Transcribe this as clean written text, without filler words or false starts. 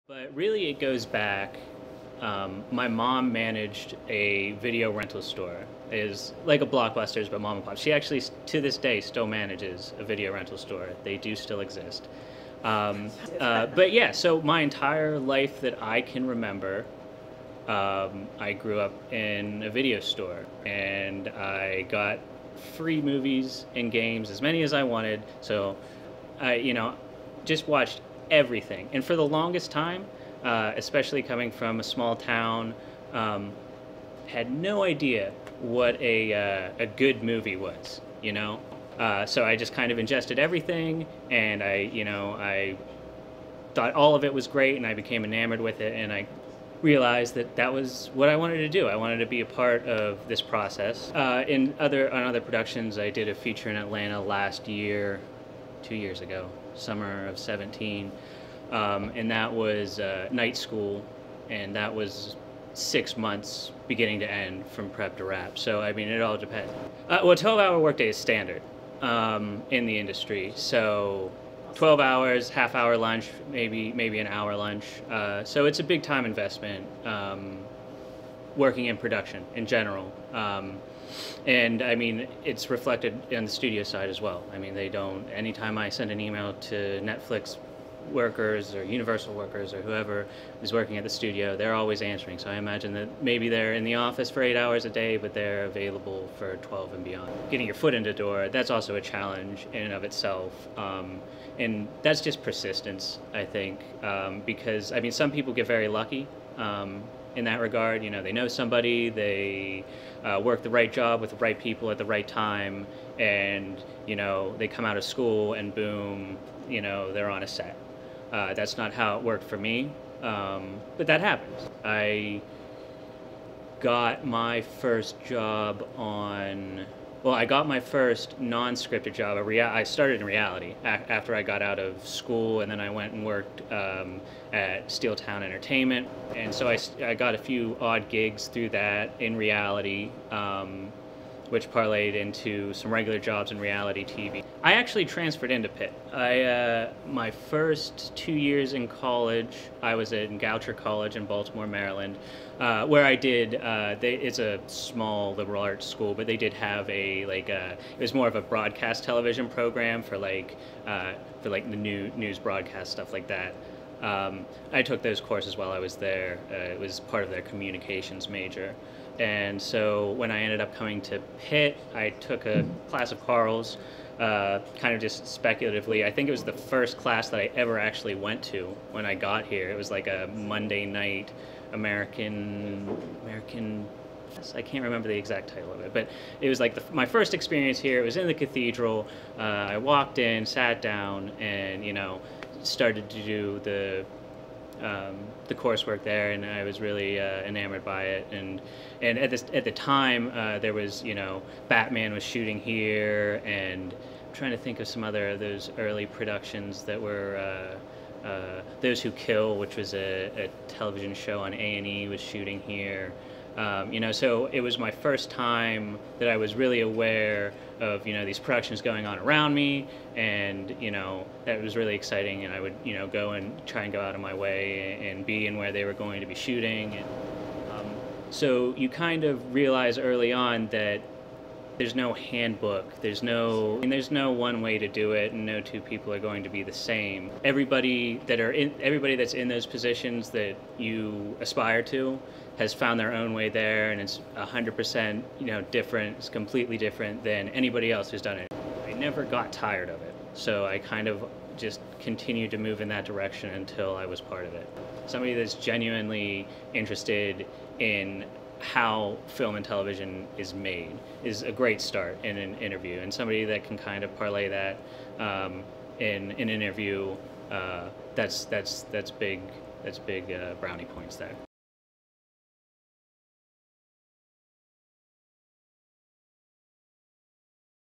But really, it goes back. My mom managed a video rental store. Is like a Blockbuster's, but mom and pop. She actually, to this day, still manages a video rental store. They do still exist. But yeah, so my entire life that I can remember, I grew up in a video store, and I got free movies and games, as many as I wanted. So I just watched everything. And for the longest time, especially coming from a small town, had no idea what a good movie was, you know? So I just kind of ingested everything, and I thought all of it was great, and I became enamored with it, and I realized that that was what I wanted to do. I wanted to be a part of this process. On other productions, I did a feature in Atlanta last year, 2 years ago, summer of 17, and that was Night School, and that was 6 months beginning to end from prep to wrap. So I mean, it all depends. Well, 12-hour workday is standard in the industry. So 12 hours, half-hour lunch, maybe an hour lunch. So it's a big time investment working in production in general. And I mean, it's reflected on the studio side as well. I mean, anytime I send an email to Netflix workers or Universal workers or whoever is working at the studio, they're always answering. So I imagine that maybe they're in the office for 8 hours a day, but they're available for 12 and beyond. Getting your foot in the door, that's also a challenge in and of itself. And that's just persistence, I think, because I mean, some people get very lucky in that regard. You know, they know somebody, they work the right job with the right people at the right time, and they come out of school and boom, they're on a set. That's not how it worked for me, but that happens. I got my first job I got my first non-scripted job. I started in reality after I got out of school, and then I went and worked at Steel Town Entertainment. And so I got a few odd gigs through that in reality, which parlayed into some regular jobs in reality TV. I actually transferred into Pitt. My first 2 years in college, I was in Goucher College in Baltimore, Maryland, where I did, it's a small liberal arts school, but they did have it was more of a broadcast television program for the news broadcast, stuff like that. I took those courses while I was there. It was part of their communications major. And so when I ended up coming to Pitt, I took a class of Carl's, kind of just speculatively. I think it was the first class that I ever actually went to when I got here. It was like a Monday night American, I can't remember the exact title of it, but it was like my first experience here. It was in the cathedral. I walked in, sat down, and started to do the coursework there, and I was really enamored by it. And at the time, there was Batman was shooting here, and I'm trying to think of some other of those early productions that were Those Who Kill, which was a television show on A&E, was shooting here. So it was my first time that I was really aware of these productions going on around me, and that was really exciting. And I would go and try and go out of my way and be in where they were going to be shooting. And so you kind of realize early on that there's no handbook, there's no one way to do it, and no two people are going to be the same. Everybody that's in those positions that you aspire to has found their own way there, and it's 100% different. It's completely different than anybody else who's done it. I never got tired of it, so I kind of just continued to move in that direction until I was part of it. Somebody that's genuinely interested in how film and television is made is a great start in an interview, and somebody that can kind of parlay that in an interview, that's big brownie points there.